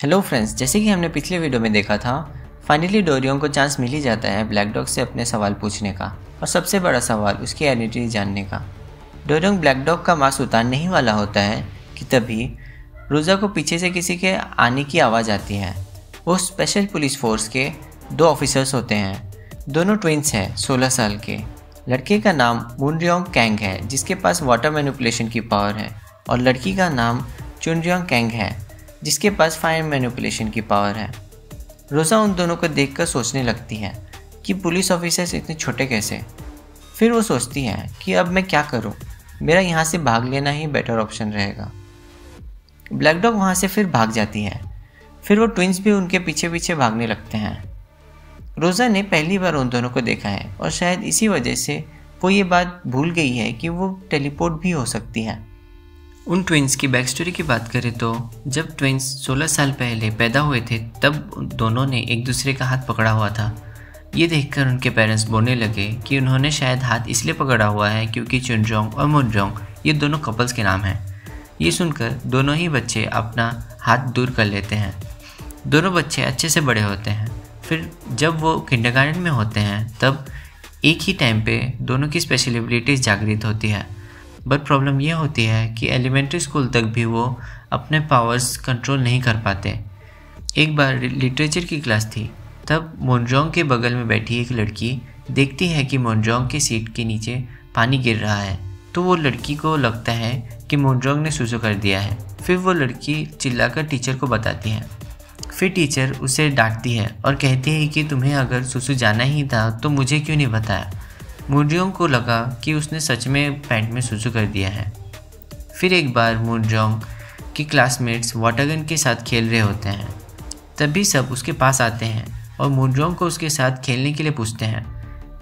Hello friends, जैसे कि हमने पिछले वीडियो में देखा था, फाइनली डोरियन को चांस मिल ही जाता है ब्लैक डॉग से अपने सवाल पूछने का और सबसे बड़ा सवाल उसकी आइडेंटिटी जानने का। डोरियन ब्लैक डॉग का मास्क उतारने ही वाला होता है कि तभी रोज़ा को पीछे से किसी के आने की आवाज़ आती है। वो स्पेशल पुलिस फोर्स के 2 ऑफिसर्स होते हैं। दोनों ट्विंस हैं, 16 साल के। लड़के का नाम मूनरियोंग कैंग है जिसके पास वाटर मैनिपुलेशन की पावर है, और लड़की का नाम चुनरियोंग कैंग है जिसके पास फायर मैनिपुलेशन की पावर है। रोज़ा उन दोनों को देखकर सोचने लगती है कि पुलिस ऑफिसर्स इतने छोटे कैसे। फिर वो सोचती है कि अब मैं क्या करूं, मेरा यहाँ से भाग लेना ही बेटर ऑप्शन रहेगा। ब्लैक डॉग वहाँ से फिर भाग जाती है। फिर वो ट्विंस भी उनके पीछे पीछे भागने लगते हैं। रोज़ा ने पहली बार उन दोनों को देखा है और शायद इसी वजह से वो ये बात भूल गई है कि वो टेलीपोर्ट भी हो सकती है। उन ट्विंस की बैक स्टोरी की बात करें तो जब ट्विंस 16 साल पहले पैदा हुए थे तब दोनों ने एक दूसरे का हाथ पकड़ा हुआ था। ये देखकर उनके पेरेंट्स बोलने लगे कि उन्होंने शायद हाथ इसलिए पकड़ा हुआ है क्योंकि चुनरियोंग और मूनरियोंग ये दोनों कपल्स के नाम हैं। ये सुनकर दोनों ही बच्चे अपना हाथ दूर कर लेते हैं। दोनों बच्चे अच्छे से बड़े होते हैं। फिर जब वो किंडरगार्टन में होते हैं तब एक ही टाइम पे दोनों की स्पेशल एबिलिटीज़ जागृत होती है। बट प्रॉब्लम ये होती है कि एलिमेंट्री स्कूल तक भी वो अपने पावर्स कंट्रोल नहीं कर पाते। एक बार लिटरेचर की क्लास थी, तब मूनरियोंग के बगल में बैठी एक लड़की देखती है कि मूनरियोंग की सीट के नीचे पानी गिर रहा है। तो वो लड़की को लगता है कि मूनरियोंग ने सुसु कर दिया है। फिर वो लड़की चिल्लाकर टीचर को बताती है। फिर टीचर उसे डांटती है और कहती है कि तुम्हें अगर सुसु जाना ही था तो मुझे क्यों नहीं बताया। मूनरियोंग को लगा कि उसने सच में पैंट में सुसु कर दिया है। फिर एक बार मूनरियोंग की क्लासमेट्स वाटरगन के साथ खेल रहे होते हैं। तभी सब उसके पास आते हैं और मूनरियोंग को उसके साथ खेलने के लिए पूछते हैं।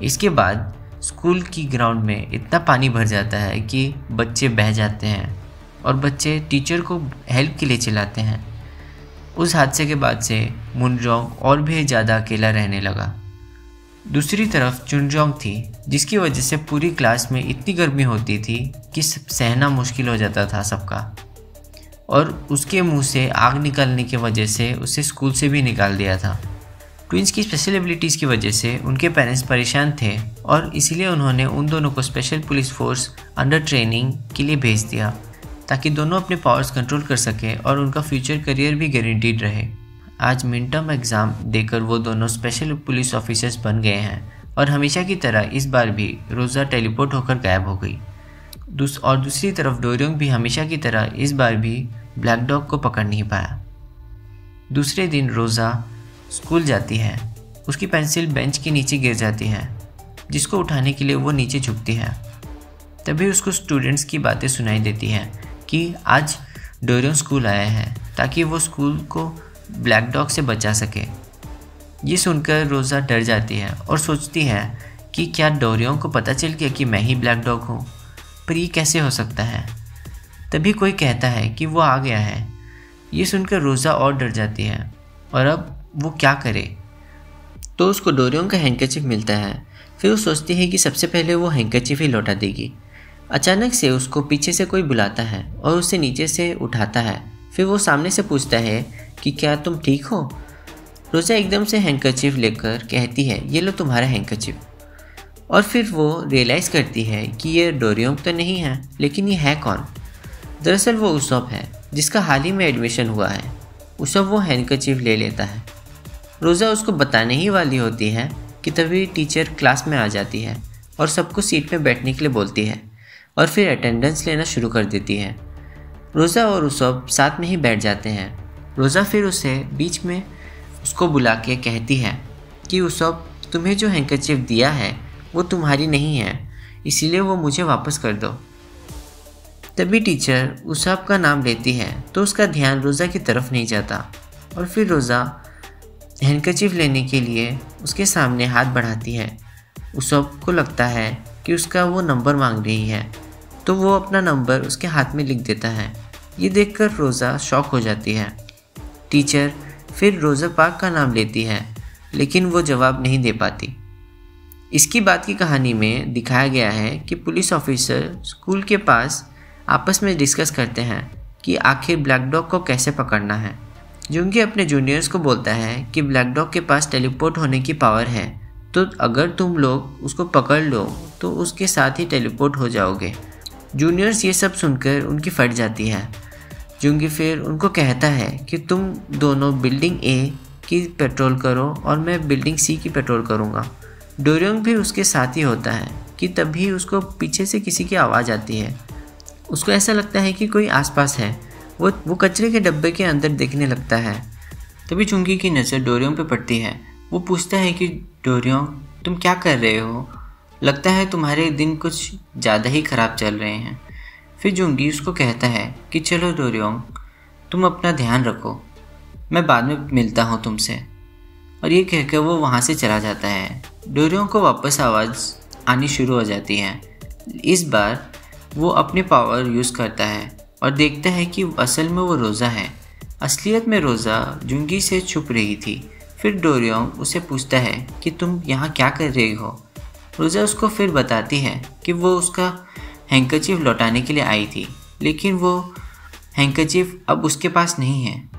इसके बाद स्कूल की ग्राउंड में इतना पानी भर जाता है कि बच्चे बह जाते हैं और बच्चे टीचर को हेल्प के लिए चिल्लाते हैं। उस हादसे के बाद से मूनरियोंग और भी ज़्यादा अकेला रहने लगा। दूसरी तरफ चुनरियोंग थी जिसकी वजह से पूरी क्लास में इतनी गर्मी होती थी कि सहना मुश्किल हो जाता था सबका, और उसके मुंह से आग निकलने की वजह से उसे स्कूल से भी निकाल दिया था। ट्विंस की स्पेशल एबिलिटीज़ की वजह से उनके पेरेंट्स परेशान थे और इसीलिए उन्होंने उन दोनों को special police force under training के लिए भेज दिया ताकि दोनों अपने पावर्स कंट्रोल कर सकें और उनका फ्यूचर करियर भी गारंटीड रहे। आज मिड टर्म एग्ज़ाम देकर वो दोनों स्पेशल पुलिस ऑफिसर्स बन गए हैं और हमेशा की तरह इस बार भी रोज़ा टेलीपोर्ट होकर गायब हो गई। दूसरी तरफ डोरियन भी हमेशा की तरह इस बार भी ब्लैक डॉग को पकड़ नहीं पाया। दूसरे दिन रोज़ा स्कूल जाती है। उसकी पेंसिल बेंच के नीचे गिर जाती है, जिसको उठाने के लिए वो नीचे झुकती है। तभी उसको स्टूडेंट्स की बातें सुनाई देती हैं कि आज डोरियन स्कूल आया है ताकि वो स्कूल को ब्लैक डॉग से बचा सके। ये सुनकर रोज़ा डर जाती है और सोचती है कि क्या डोरियन को पता चल गया कि मैं ही ब्लैक डॉग हूँ, पर ये कैसे हो सकता है। तभी कोई कहता है कि वो आ गया है। ये सुनकर रोज़ा और डर जाती है और अब वो क्या करे। तो उसको डोरियन का हैंकरचीफ मिलता है। फिर वो सोचती है कि सबसे पहले वो हैंकरचीफ ही लौटा देगी। अचानक से उसको पीछे से कोई बुलाता है और उसे नीचे से उठाता है। फिर वो सामने से पूछता है कि क्या तुम ठीक हो। रोज़ा एकदम से हैंकरचीफ लेकर कहती है, ये लो तुम्हारा हैंकरचीफ। और फिर वो रियलाइज़ करती है कि ये डोरियन तो नहीं है, लेकिन ये है कौन। दरअसल वो उसब है जिसका हाल ही में एडमिशन हुआ है। उसब वो हैंकरचीफ ले लेता है। रोज़ा उसको बताने ही वाली होती है कि तभी टीचर क्लास में आ जाती है और सबको सीट में बैठने के लिए बोलती है और फिर अटेंडेंस लेना शुरू कर देती है। रोज़ा और उसब साथ में ही बैठ जाते हैं। रोज़ा फिर उसे बीच में उसको बुला के कहती है कि उसब तुम्हें जो हैंकरचीफ दिया है वो तुम्हारी नहीं है, इसीलिए वो मुझे वापस कर दो। तभी टीचर उसब का नाम लेती है तो उसका ध्यान रोज़ा की तरफ नहीं जाता और फिर रोज़ा हैंकरचीफ लेने के लिए उसके सामने हाथ बढ़ाती है। उसब को लगता है कि उसका वो नंबर मांग रही है, तो वो अपना नंबर उसके हाथ में लिख देता है। ये देखकर रोज़ा शॉक हो जाती है। टीचर फिर रोज़ा पार्क का नाम लेती है, लेकिन वो जवाब नहीं दे पाती। इसकी बात की कहानी में दिखाया गया है कि पुलिस ऑफिसर स्कूल के पास आपस में डिस्कस करते हैं कि आखिर ब्लैक डॉग को कैसे पकड़ना है। जुंगी अपने जूनियर्स को बोलता है कि ब्लैक डॉग के पास टेलीपोर्ट होने की पावर है, तो अगर तुम लोग उसको पकड़ लो तो उसके साथ ही टेलीपोर्ट हो जाओगे। जूनियर्स ये सब सुनकर उनकी फट जाती है। जुंगी फिर उनको कहता है कि तुम दोनों बिल्डिंग ए की पेट्रोल करो और मैं बिल्डिंग सी की पेट्रोल करूँगा। डोरियोंग भी उसके साथ ही होता है कि तभी उसको पीछे से किसी की आवाज़ आती है। उसको ऐसा लगता है कि कोई आसपास है। वो कचरे के डब्बे के अंदर देखने लगता है। तभी जुंगी की नज़र डोरियोंग पे पड़ती है। वो पूछता है कि डोरियोंग, तुम क्या कर रहे हो? लगता है तुम्हारे दिन कुछ ज़्यादा ही ख़राब चल रहे हैं। फिर जुंगी उसको कहता है कि चलो डोरियोंग, तुम अपना ध्यान रखो, मैं बाद में मिलता हूँ तुमसे। और ये कहकर वो वहाँ से चला जाता है। डोरियोंग को वापस आवाज़ आनी शुरू हो जाती है। इस बार वो अपनी पावर यूज़ करता है और देखता है कि असल में वो रोज़ा है। असलियत में रोज़ा जुंगी से छुप रही थी। फिर डोरियोंग उसे पूछता है कि तुम यहाँ क्या कर रही हो? रोज़ा उसको फिर बताती है कि वो उसका हैंकरचीफ लौटाने के लिए आई थी, लेकिन वो हैंकरचीफ अब उसके पास नहीं है।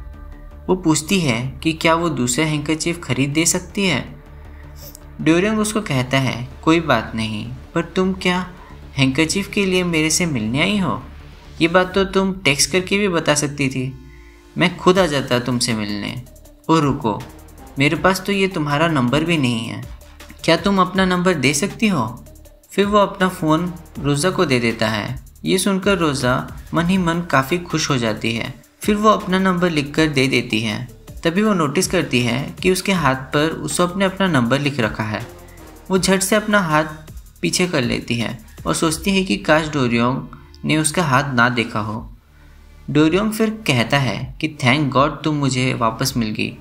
वो पूछती है कि क्या वो दूसरा हैंकरचीफ खरीद दे सकती है। डोरियोंग उसको कहता है कोई बात नहीं, पर तुम क्या हैंकरचीफ के लिए मेरे से मिलने आई हो? ये बात तो तुम टेक्स्ट करके भी बता सकती थी, मैं खुद आ जाता तुमसे मिलने। और रुको, मेरे पास तो ये तुम्हारा नंबर भी नहीं है, क्या तुम अपना नंबर दे सकती हो? फिर वो अपना फ़ोन रोज़ा को दे देता है। ये सुनकर रोज़ा मन ही मन काफ़ी खुश हो जाती है। फिर वो अपना नंबर लिखकर दे देती है। तभी वो नोटिस करती है कि उसके हाथ पर उसने ने अपना नंबर लिख रखा है। वो झट से अपना हाथ पीछे कर लेती है और सोचती है कि काश डोरियोंग ने उसका हाथ ना देखा हो। डोरियोंग फिर कहता है कि थैंक गॉड तुम मुझे वापस मिल गई।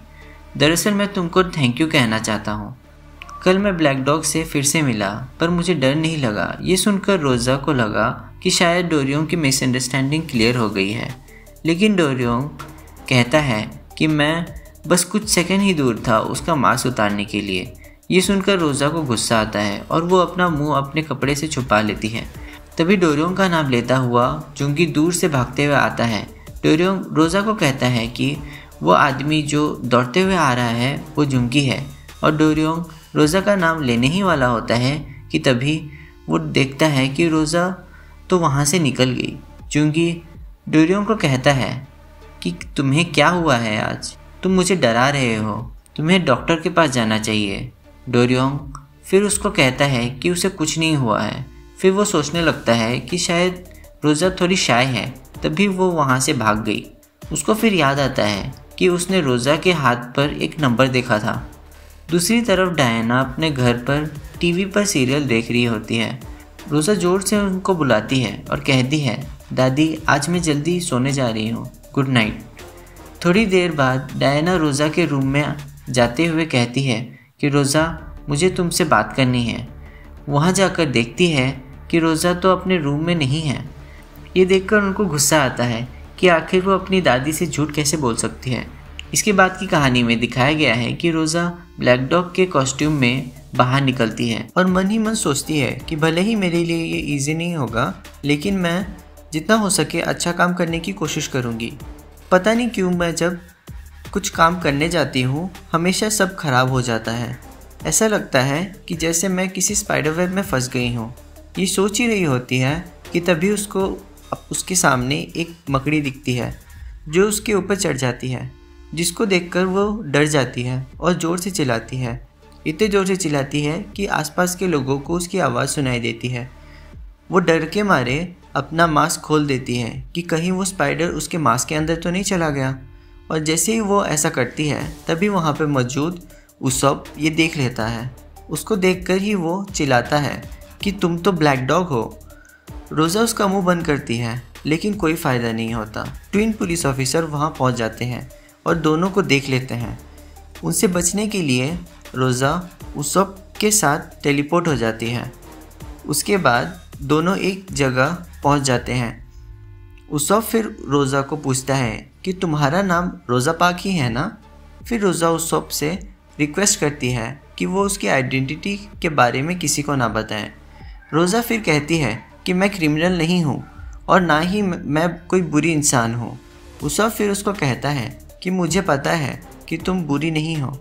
दरअसल मैं तुमको थैंक यू कहना चाहता हूँ। कल मैं ब्लैक डॉग से फिर से मिला, पर मुझे डर नहीं लगा। ये सुनकर रोज़ा को लगा कि शायद डोरियोंग की मिसअंडरस्टैंडिंग क्लियर हो गई है, लेकिन डोरियोंग कहता है कि मैं बस कुछ सेकंड ही दूर था उसका मांस उतारने के लिए। ये सुनकर रोज़ा को गुस्सा आता है और वो अपना मुंह अपने कपड़े से छुपा लेती है। तभी डोरियोंग का नाम लेता हुआ जुंगी दूर से भागते हुए आता है। डोरियोंग रोज़ा को कहता है कि वो आदमी जो दौड़ते हुए आ रहा है वो जुंगी है, और डोरियोंग रोज़ा का नाम लेने ही वाला होता है कि तभी वो देखता है कि रोज़ा तो वहाँ से निकल गई। जुंगी डोरियोंग को कहता है कि तुम्हें क्या हुआ है आज? तुम मुझे डरा रहे हो, तुम्हें डॉक्टर के पास जाना चाहिए। डोरियोंग फिर उसको कहता है कि उसे कुछ नहीं हुआ है। फिर वो सोचने लगता है कि शायद रोज़ा थोड़ी शाय है, तभी वो वहाँ से भाग गई। उसको फिर याद आता है कि उसने रोज़ा के हाथ पर एक नंबर देखा था। दूसरी तरफ डायना अपने घर पर टीवी पर सीरियल देख रही होती है। रोज़ा जोर से उनको बुलाती है और कहती है, दादी आज मैं जल्दी सोने जा रही हूँ, गुड नाइट। थोड़ी देर बाद डायना रोज़ा के रूम में जाते हुए कहती है कि रोज़ा मुझे तुमसे बात करनी है। वहाँ जाकर देखती है कि रोज़ा तो अपने रूम में नहीं है। ये देखकर उनको गुस्सा आता है कि आखिर वो अपनी दादी से झूठ कैसे बोल सकती है। इसके बाद की कहानी में दिखाया गया है कि रोज़ा ब्लैक डॉग के कॉस्ट्यूम में बाहर निकलती है और मन ही मन सोचती है कि भले ही मेरे लिए ये इजी नहीं होगा, लेकिन मैं जितना हो सके अच्छा काम करने की कोशिश करूँगी। पता नहीं क्यों मैं जब कुछ काम करने जाती हूँ हमेशा सब खराब हो जाता है। ऐसा लगता है कि जैसे मैं किसी स्पाइडर वेब में फंस गई हूँ। ये सोच ही रही होती है कि तभी उसको उसके सामने एक मकड़ी दिखती है जो उसके ऊपर चढ़ जाती है, जिसको देखकर वो डर जाती है और ज़ोर से चिल्लाती है। इतने ज़ोर से चिल्लाती है कि आसपास के लोगों को उसकी आवाज़ सुनाई देती है। वो डर के मारे अपना मास्क खोल देती है कि कहीं वो स्पाइडर उसके मास्क के अंदर तो नहीं चला गया। और जैसे ही वो ऐसा करती है तभी वहाँ पे मौजूद उसब ये देख लेता है। उसको देखकर ही वो चिल्लाता है कि तुम तो ब्लैक डॉग हो। रोज़ा उसका मुंह बंद करती है, लेकिन कोई फ़ायदा नहीं होता। ट्विन पुलिस ऑफिसर वहाँ पहुँच जाते हैं और दोनों को देख लेते हैं। उनसे बचने के लिए रोज़ा उसब के साथ टेलीपोर्ट हो जाती है। उसके बाद दोनों एक जगह पहुँच जाते हैं। उसब फिर रोज़ा को पूछता है कि तुम्हारा नाम रोज़ा पाक ही है ना? फिर रोज़ा उसब से रिक्वेस्ट करती है कि वो उसकी आइडेंटिटी के बारे में किसी को ना बताएं। रोज़ा फिर कहती है कि मैं क्रिमिनल नहीं हूँ और ना ही मैं कोई बुरी इंसान हूँ। उसब फिर उसको कहता है कि मुझे पता है कि तुम बुरी नहीं हो।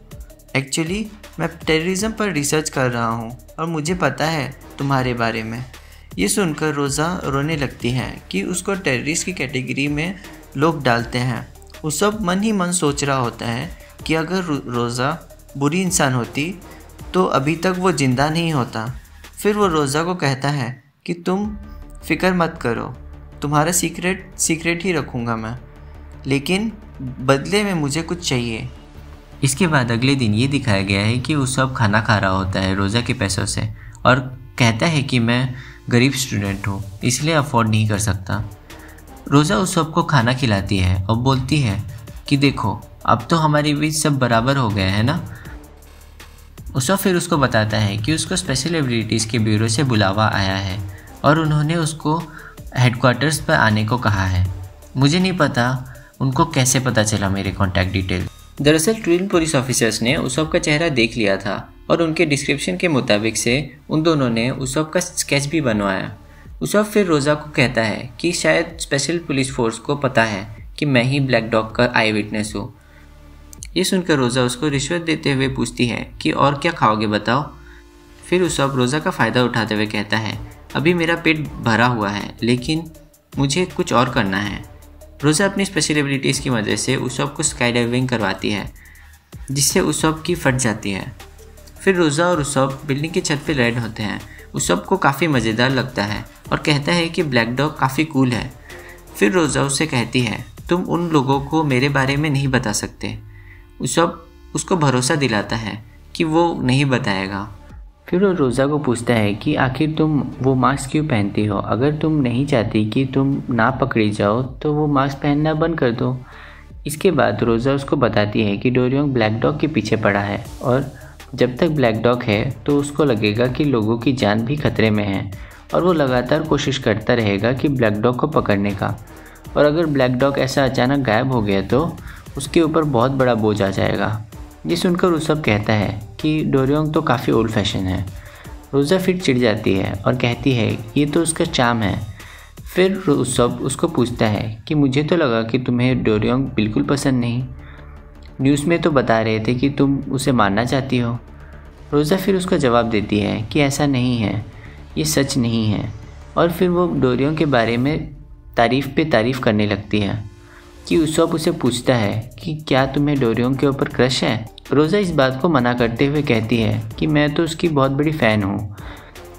एक्चुअली मैं टेररिज्म पर रिसर्च कर रहा हूँ और मुझे पता है तुम्हारे बारे में। ये सुनकर रोज़ा रोने लगती है कि उसको टेररिस्ट की कैटेगरी में लोग डालते हैं। उसब मन ही मन सोच रहा होता है कि अगर रोज़ा बुरी इंसान होती तो अभी तक वो ज़िंदा नहीं होता। फिर वो रोज़ा को कहता है कि तुम फिक्र मत करो, तुम्हारा सीक्रेट ही रखूँगा मैं, लेकिन बदले में मुझे कुछ चाहिए। इसके बाद अगले दिन ये दिखाया गया है कि उसब खाना खा रहा होता है रोज़ा के पैसों से और कहता है कि मैं गरीब स्टूडेंट हूँ इसलिए अफोर्ड नहीं कर सकता। रोज़ा उसब को खाना खिलाती है और बोलती है कि देखो अब तो हमारे बीच सब बराबर हो गए हैं ना। उसब फिर उसको बताता है कि उसको स्पेशल एबिलिटीज़ के ब्यूरो से बुलावा आया है और उन्होंने उसको हेडक्वार्टर्स पर आने को कहा है। मुझे नहीं पता उनको कैसे पता चला मेरे कॉन्टैक्ट डिटेल। दरअसल ट्विन पुलिस ऑफिसर्स ने उसब का चेहरा देख लिया था और उनके डिस्क्रिप्शन के मुताबिक से उन दोनों ने उसब का स्केच भी बनवाया। उसब फिर रोज़ा को कहता है कि शायद स्पेशल पुलिस फोर्स को पता है कि मैं ही ब्लैक डॉग का आई विटनेस हूँ। ये सुनकर रोज़ा उसको रिश्वत देते हुए पूछती है कि और क्या खाओगे बताओ। फिर उसब रोज़ा का फ़ायदा उठाते हुए कहता है अभी मेरा पेट भरा हुआ है लेकिन मुझे कुछ और करना है। रोज़ा अपनी स्पेशल एबिलिटीज़ की वजह से उसब को स्काई डाइविंग करवाती है जिससे उसब की फट जाती है। फिर रोज़ा और उसब बिल्डिंग की छत पर लैंड होते हैं। उसब को काफ़ी मज़ेदार लगता है और कहता है कि ब्लैक डॉग काफ़ी कूल है। फिर रोज़ा उससे कहती है तुम उन लोगों को मेरे बारे में नहीं बता सकते। उसब उसको भरोसा दिलाता है कि वो नहीं बताएगा। फिर वो रोज़ा को पूछता है कि आखिर तुम वो मास्क क्यों पहनती हो? अगर तुम नहीं चाहती कि तुम ना पकड़ी जाओ तो वो मास्क पहनना बंद कर दो। इसके बाद रोज़ा उसको बताती है कि डोरियन ब्लैक डॉग के पीछे पड़ा है और जब तक ब्लैक डॉग है तो उसको लगेगा कि लोगों की जान भी खतरे में है और वो लगातार कोशिश करता रहेगा कि ब्लैक डॉग को पकड़ने का। और अगर ब्लैक डॉग ऐसा अचानक गायब हो गया तो उसके ऊपर बहुत बड़ा बोझ आ जाएगा। ये सुनकर उसब कहता है कि डोरियन तो काफ़ी ओल्ड फैशन है। रोज़ा फिर चिढ़ जाती है और कहती है ये तो उसका चार्म है। फिर उसब उसको पूछता है कि मुझे तो लगा कि तुम्हें डोरियन बिल्कुल पसंद नहीं, न्यूज़ में तो बता रहे थे कि तुम उसे मारना चाहती हो। रोज़ा फिर उसका जवाब देती है कि ऐसा नहीं है, ये सच नहीं है। और फिर वो डोरियन के बारे में तारीफ़ पे तारीफ़ करने लगती है कि उसब उसे पूछता है कि क्या तुम्हें डोरियन के ऊपर क्रश है। रोज़ा इस बात को मना करते हुए कहती है कि मैं तो उसकी बहुत बड़ी फ़ैन हूँ।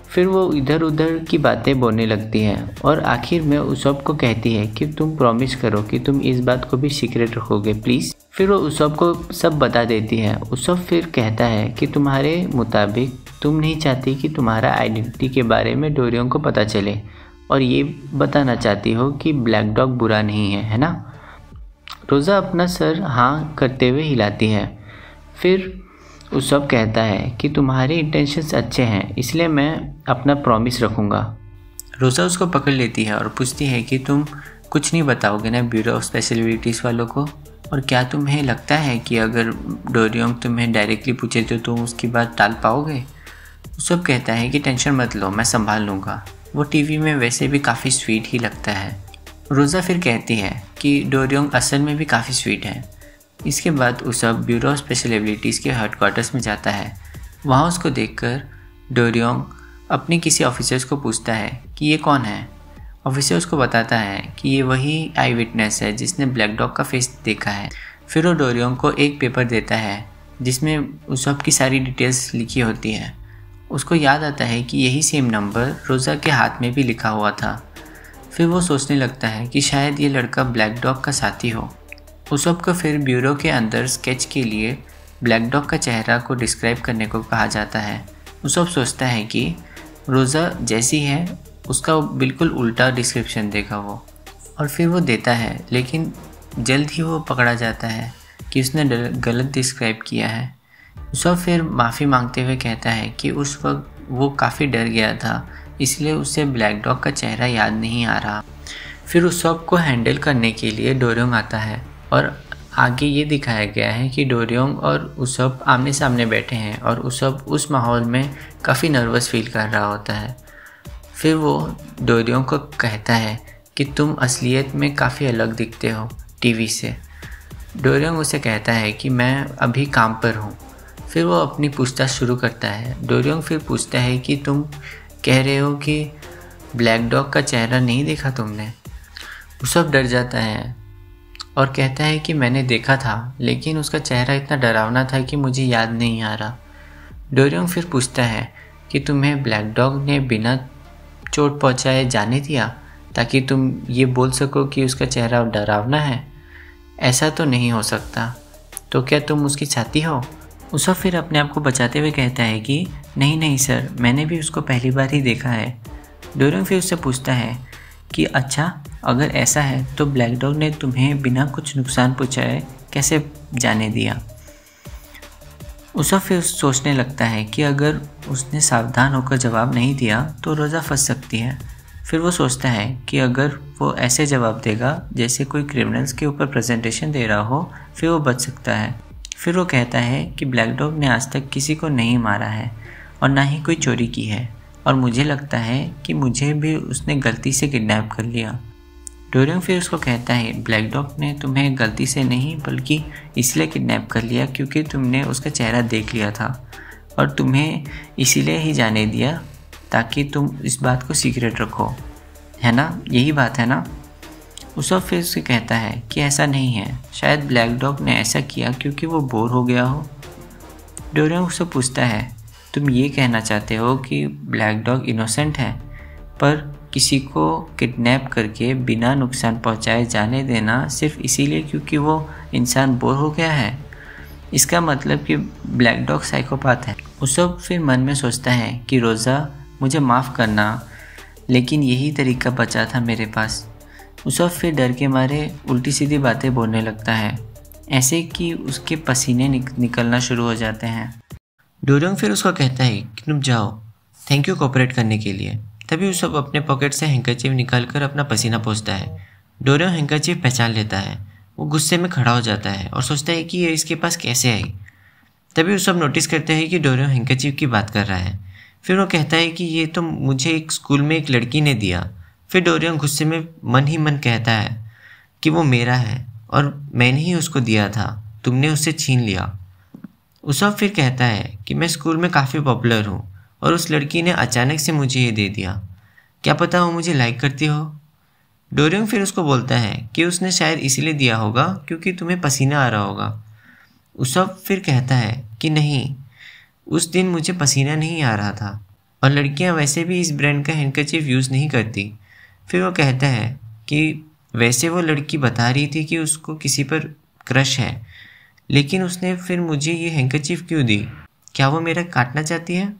फिर वो इधर उधर की बातें बोलने लगती है और आखिर में उसब को कहती है कि तुम प्रॉमिस करो कि तुम इस बात को भी सीक्रेट रखोगे प्लीज़। फिर वो उसब को सब बता देती है। उसब फिर कहता है कि तुम्हारे मुताबिक तुम नहीं चाहती कि तुम्हारा आइडेंटिटी के बारे में डोरियन को पता चले और ये बताना चाहती हो कि ब्लैक डॉग बुरा नहीं है, है ना। रोज़ा अपना सर हाँ करते हुए हिलाती है। फिर उसब कहता है कि तुम्हारे इंटेंशंस अच्छे हैं इसलिए मैं अपना प्रॉमिस रखूँगा। रोज़ा उसको पकड़ लेती है और पूछती है कि तुम कुछ नहीं बताओगे ना ब्यूरो ऑफ स्पेशल एबिलिटीज़ वालों को, और क्या तुम्हें लगता है कि अगर डोरियन तुम्हें डायरेक्टली पूछे तो तुम उसकी बात टाल पाओगे। उसब कहता है कि टेंशन मत लो, मैं संभाल लूँगा, वो टीवी में वैसे भी काफ़ी स्वीट ही लगता है। रोज़ा फिर कहती है कि डोरियन असल में भी काफ़ी स्वीट है। इसके बाद उसब ब्यूरो ऑफ स्पेशल एबिलिटीज़ के हेडक्वार्टर्स में जाता है। वहाँ उसको देखकर डोरियन अपने किसी ऑफिसर्स को पूछता है कि ये कौन है। ऑफिसर उसको बताता है कि ये वही आई विटनेस है जिसने ब्लैक डॉग का फेस देखा है। फिर वो डोरियन को एक पेपर देता है जिसमें उसब की सारी डिटेल्स लिखी होती है। उसको याद आता है कि यही सेम नंबर रोज़ा के हाथ में भी लिखा हुआ था। फिर वो सोचने लगता है कि शायद ये लड़का ब्लैक डॉग का साथी हो। उसब को फिर ब्यूरो के अंदर स्केच के लिए ब्लैक डॉग का चेहरा को डिस्क्राइब करने को कहा जाता है। उसब सोचता है कि रोज़ा जैसी है उसका बिल्कुल उल्टा डिस्क्रिप्शन देगा वो, और फिर वो देता है, लेकिन जल्द ही वो पकड़ा जाता है कि उसने गलत डिस्क्राइब किया है। उसब फिर माफ़ी मांगते हुए कहता है कि उस वक्त वो काफ़ी डर गया था इसलिए उसे ब्लैक डॉग का चेहरा याद नहीं आ रहा। फिर उसब को हैंडल करने के लिए डोरियन आता है और आगे ये दिखाया गया है कि डोरियन और उसब आमने सामने बैठे हैं और उसब उस माहौल में काफ़ी नर्वस फील कर रहा होता है। फिर वो डोरियन को कहता है कि तुम असलियत में काफ़ी अलग दिखते हो टीवी से। डोरियन उसे कहता है कि मैं अभी काम पर हूँ। फिर वो अपनी पूछताछ शुरू करता है। डोरियन फिर पूछता है कि तुम कह रहे हो कि ब्लैक डॉग का चेहरा नहीं देखा तुमने? उसब डर जाता है और कहता है कि मैंने देखा था, लेकिन उसका चेहरा इतना डरावना था कि मुझे याद नहीं आ रहा। डोरियन फिर पूछता है कि तुम्हें ब्लैक डॉग ने बिना चोट पहुंचाए जाने दिया ताकि तुम ये बोल सको कि उसका चेहरा डरावना है? ऐसा तो नहीं हो सकता। तो क्या तुम उसकी साथी हो? उसब फिर अपने आप को बचाते हुए कहता है कि नहीं सर, मैंने भी उसको पहली बार ही देखा है। डोरियन फिर उससे पूछता है कि अच्छा, अगर ऐसा है तो ब्लैक डॉग ने तुम्हें बिना कुछ नुकसान पहुंचाए कैसे जाने दिया? उसब फिर सोचने लगता है कि अगर उसने सावधान होकर जवाब नहीं दिया तो रोज़ा फंस सकती है। फिर वो सोचता है कि अगर वो ऐसे जवाब देगा जैसे कोई क्रिमिनल्स के ऊपर प्रेजेंटेशन दे रहा हो, फिर वो बच सकता है। फिर वो कहता है कि ब्लैक डॉग ने आज तक किसी को नहीं मारा है और ना ही कोई चोरी की है, और मुझे लगता है कि मुझे भी उसने गलती से किडनैप कर लिया। डोरियन फिर उसको कहता है ब्लैक डॉग ने तुम्हें गलती से नहीं बल्कि इसलिए किडनैप कर लिया क्योंकि तुमने उसका चेहरा देख लिया था और तुम्हें इसीलिए ही जाने दिया ताकि तुम इस बात को सीक्रेट रखो, है ना? यही बात है ना? उसब फिर उससे कहता है कि ऐसा नहीं है, शायद ब्लैक डॉग ने ऐसा किया क्योंकि वो बोर हो गया हो। डोरियन उससे पूछता है तुम ये कहना चाहते हो कि ब्लैक डॉग इनोसेंट है, पर किसी को किडनैप करके बिना नुकसान पहुंचाए जाने देना सिर्फ इसीलिए क्योंकि वो इंसान बोर हो गया है? इसका मतलब कि ब्लैक डॉग साइकोपाथ है। उसब फिर मन में सोचता है कि रोज़ा, मुझे माफ़ करना, लेकिन यही तरीका बचा था मेरे पास। उसब फिर डर के मारे उल्टी सीधी बातें बोलने लगता है, ऐसे कि उसके पसीने निकलना शुरू हो जाते हैं। डोरियन फिर उसको कहता है कि तुम जाओ, थैंक यू कोऑपरेट करने के लिए। तभी उसब अपने पॉकेट से हैंकरचीफ निकालकर अपना पसीना पोंछता है। डोरियन हैंकरचीफ पहचान लेता है। वो गुस्से में खड़ा हो जाता है और सोचता है कि ये इसके पास कैसे आई। तभी उसब नोटिस करते हैं कि डोरियन हैंकरचीफ की बात कर रहा है। फिर वो कहता है कि ये तो मुझे एक स्कूल में एक लड़की ने दिया। फिर डोरियन गुस्से में मन ही मन कहता है कि वो मेरा है और मैंने ही उसको दिया था, तुमने उससे छीन लिया। उसब फिर कहता है कि मैं स्कूल में काफ़ी पॉपुलर हूँ और उस लड़की ने अचानक से मुझे ये दे दिया, क्या पता वो मुझे लाइक करती हो। डोरियन फिर उसको बोलता है कि उसने शायद इसीलिए दिया होगा क्योंकि तुम्हें पसीना आ रहा होगा। उसब फिर कहता है कि नहीं, उस दिन मुझे पसीना नहीं आ रहा था और लड़कियां वैसे भी इस ब्रांड का हैंकरचीफ यूज़ नहीं करती। फिर वो कहता है कि वैसे वो लड़की बता रही थी कि उसको किसी पर क्रश है, लेकिन उसने फिर मुझे ये हैंकरचीफ क्यों दी? क्या वो मेरा काटना चाहती है?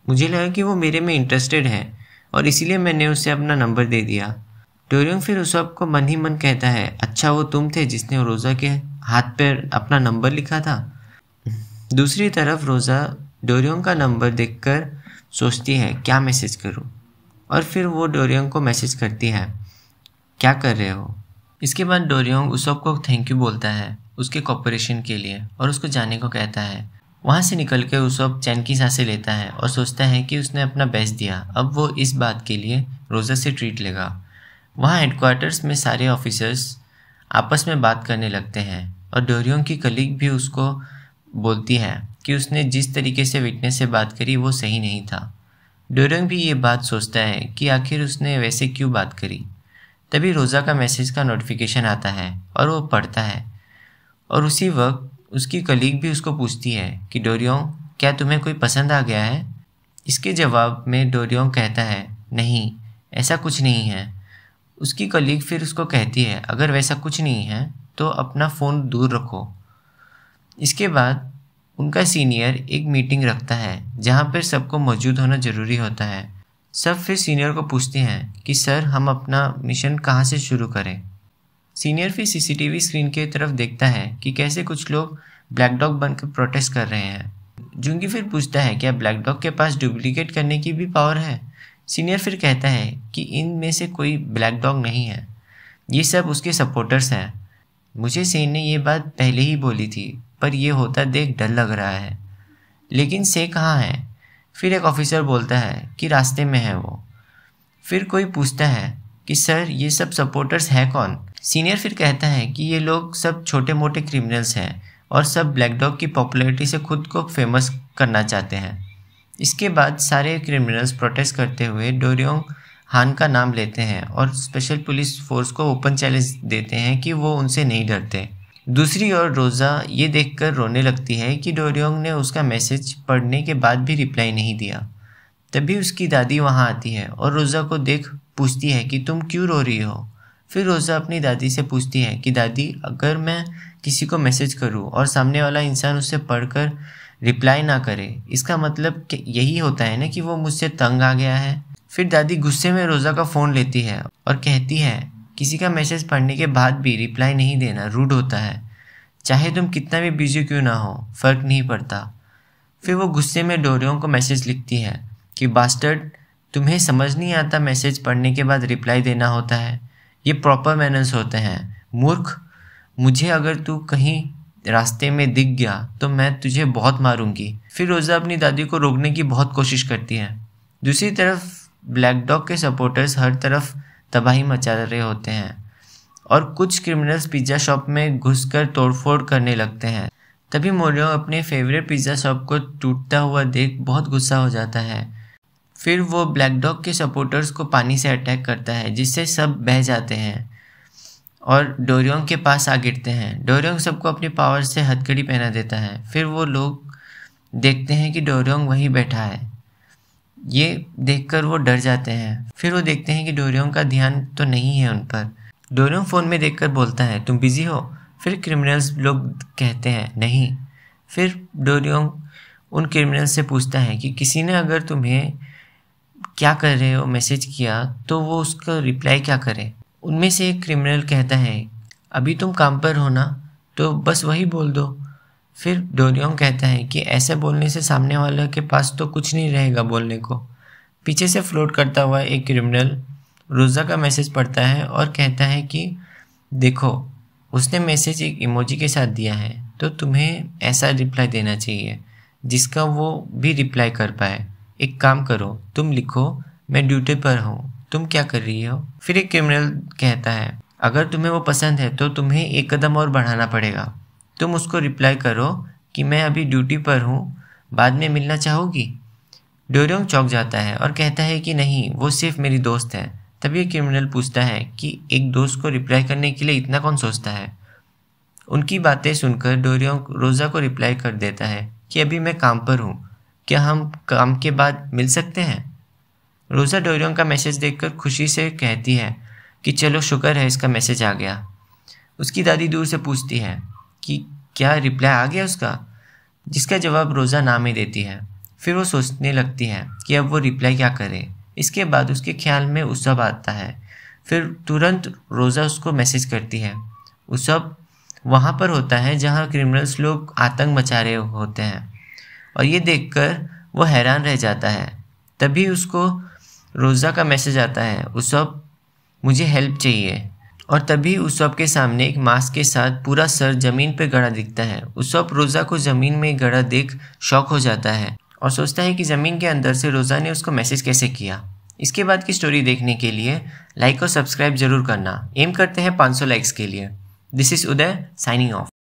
मुझे लगा कि वो मेरे में इंटरेस्टेड है और इसीलिए मैंने उसे अपना नंबर दे दिया। डोरियन फिर उसब को मन ही मन कहता है, अच्छा वो तुम थे जिसने रोज़ा के हाथ पर अपना नंबर लिखा था। दूसरी तरफ रोज़ा डोरियन का नंबर देखकर सोचती है क्या मैसेज करूं, और फिर वो डोरियन को मैसेज करती है, क्या कर रहे हो? इसके बाद डोरियन उसब को थैंक यू बोलता है उसके कॉपरेशन के लिए और उसको जाने को कहता है। वहाँ से निकल के उसब चैन की सांसें लेता है और सोचता है कि उसने अपना बेस्ट दिया, अब वो इस बात के लिए रोज़ा से ट्रीट लेगा। वहाँ हेडक्वार्टर्स में सारे ऑफिसर्स आपस में बात करने लगते हैं और डोरियन की कलीग भी उसको बोलती है कि उसने जिस तरीके से विटनेस से बात करी वो सही नहीं था। डोरियन भी ये बात सोचता है कि आखिर उसने वैसे क्यों बात करी। तभी रोज़ा का मैसेज का नोटिफिकेशन आता है और वो पढ़ता है, और उसी वक्त उसकी कलीग भी उसको पूछती है कि डोरियन, क्या तुम्हें कोई पसंद आ गया है? इसके जवाब में डोरियन कहता है, नहीं, ऐसा कुछ नहीं है। उसकी कलीग फिर उसको कहती है, अगर वैसा कुछ नहीं है तो अपना फ़ोन दूर रखो। इसके बाद उनका सीनियर एक मीटिंग रखता है जहाँ पर सबको मौजूद होना ज़रूरी होता है। सब फिर सीनियर को पूछते हैं कि सर, हम अपना मिशन कहाँ से शुरू करें। सीनियर फिर सीसीटीवी स्क्रीन की तरफ देखता है कि कैसे कुछ लोग ब्लैक डॉग बनकर प्रोटेस्ट कर रहे हैं। जूंगी फिर पूछता है क्या ब्लैक डॉग के पास डुप्लीकेट करने की भी पावर है। सीनियर फिर कहता है कि इनमें से कोई ब्लैक डॉग नहीं है, ये सब उसके सपोर्टर्स हैं। मुझे सेन ने ये बात पहले ही बोली थी, पर यह होता देख डर लग रहा है। लेकिन से कहाँ है? फिर एक ऑफिसर बोलता है कि रास्ते में है वो। फिर कोई पूछता है कि सर, ये सब सपोर्टर्स हैं कौन? सीनियर फिर कहता है कि ये लोग सब छोटे मोटे क्रिमिनल्स हैं और सब ब्लैक डॉग की पॉपुलैरिटी से खुद को फेमस करना चाहते हैं। इसके बाद सारे क्रिमिनल्स प्रोटेस्ट करते हुए डोरियोंग हान का नाम लेते हैं और स्पेशल पुलिस फोर्स को ओपन चैलेंज देते हैं कि वो उनसे नहीं डरते। दूसरी ओर रोज़ा ये देखकर रोने लगती है कि डोरियोंग ने उसका मैसेज पढ़ने के बाद भी रिप्लाई नहीं दिया। तभी उसकी दादी वहाँ आती है और रोज़ा को देख पूछती है कि तुम क्यों रो रही हो। फिर रोज़ा अपनी दादी से पूछती है कि दादी, अगर मैं किसी को मैसेज करूँ और सामने वाला इंसान उससे पढ़कर रिप्लाई ना करे, इसका मतलब यही होता है ना कि वो मुझसे तंग आ गया है। फिर दादी गुस्से में रोज़ा का फ़ोन लेती है और कहती है किसी का मैसेज पढ़ने के बाद भी रिप्लाई नहीं देना रूड होता है, चाहे तुम कितना भी बिजी क्यों ना हो, फ़र्क नहीं पड़ता। फिर वो गुस्से में डोरियोंग को मैसेज लिखती है कि बास्टर्ड, तुम्हें समझ नहीं आता मैसेज पढ़ने के बाद रिप्लाई देना होता है, ये प्रॉपर मैनर्स होते हैं। मूर्ख, मुझे अगर तू कहीं रास्ते में दिख गया तो मैं तुझे बहुत मारूंगी। फिर रोज़ा अपनी दादी को रोकने की बहुत कोशिश करती है। दूसरी तरफ ब्लैक डॉग के सपोर्टर्स हर तरफ तबाही मचा रहे होते हैं और कुछ क्रिमिनल्स पिज़्ज़ा शॉप में घुसकर तोड़फोड़ करने लगते हैं। तभी मोरियो अपने फेवरेट पिज़्ज़ा शॉप को टूटता हुआ देख बहुत गुस्सा हो जाता है। फिर वो ब्लैक डॉग के सपोर्टर्स को पानी से अटैक करता है, जिससे सब बह जाते हैं और डोरियोंग के पास आ गिरते हैं। डोरियोंग सबको अपनी पावर से हथकड़ी पहना देता है। फिर वो लोग देखते हैं कि डोरियोंग वहीं बैठा है। ये देखकर वो डर जाते हैं। फिर वो देखते हैं कि डोरियोंग का ध्यान तो नहीं है उन पर। डोरियोंग फ़ोन में देखकर बोलता है, तुम बिज़ी हो? फिर क्रिमिनल्स लोग कहते हैं नहीं। फिर डोरियोंग उन क्रिमिनल्स से पूछता है कि किसी ने अगर तुम्हें क्या कर रहे हो मैसेज किया तो वो उसका रिप्लाई क्या करे। उनमें से एक क्रिमिनल कहता है, अभी तुम काम पर हो ना, तो बस वही बोल दो। फिर डोरियोंग कहता है कि ऐसे बोलने से सामने वाले के पास तो कुछ नहीं रहेगा बोलने को। पीछे से फ्लोट करता हुआ एक क्रिमिनल रोज़ा का मैसेज पढ़ता है और कहता है कि देखो, उसने मैसेज एक इमोजी के साथ दिया है, तो तुम्हें ऐसा रिप्लाई देना चाहिए जिसका वो भी रिप्लाई कर पाए। एक काम करो, तुम लिखो, मैं ड्यूटी पर हूँ, तुम क्या कर रही हो। फिर एक क्रिमिनल कहता है, अगर तुम्हें वो पसंद है तो तुम्हें एक कदम और बढ़ाना पड़ेगा। तुम उसको रिप्लाई करो कि मैं अभी ड्यूटी पर हूँ, बाद में मिलना चाहोगी। डोरियोंग चौंक जाता है और कहता है कि नहीं, वो सिर्फ मेरी दोस्त है। तभी क्रिमिनल पूछता है कि एक दोस्त को रिप्लाई करने के लिए इतना कौन सोचता है। उनकी बातें सुनकर डोरियोंग रोज़ा को रिप्लाई कर देता है कि अभी मैं काम पर हूँ, क्या हम काम के बाद मिल सकते हैं। रोज़ा डोरियोंग का मैसेज देखकर खुशी से कहती है कि चलो, शुक्र है इसका मैसेज आ गया। उसकी दादी दूर से पूछती है कि क्या रिप्लाई आ गया उसका, जिसका जवाब रोज़ा ना में देती है। फिर वो सोचने लगती है कि अब वो रिप्लाई क्या करे। इसके बाद उसके ख्याल में उसब आता है। फिर तुरंत रोज़ा उसको मैसेज करती है। उसब वहाँ पर होता है जहाँ क्रिमिनल्स लोग आतंक मचा रहे होते हैं और ये देखकर वो हैरान रह जाता है। तभी उसको रोज़ा का मैसेज आता है, उसब मुझे हेल्प चाहिए। और तभी उसब के सामने एक मास्क के साथ पूरा सर ज़मीन पर गड़ा दिखता है। उसब रोज़ा को ज़मीन में गड़ा देख शॉक हो जाता है और सोचता है कि ज़मीन के अंदर से रोज़ा ने उसको मैसेज कैसे किया। इसके बाद की स्टोरी देखने के लिए लाइक और सब्सक्राइब जरूर करना। एम करते हैं 500 लाइक्स के लिए। This is Uday signing off.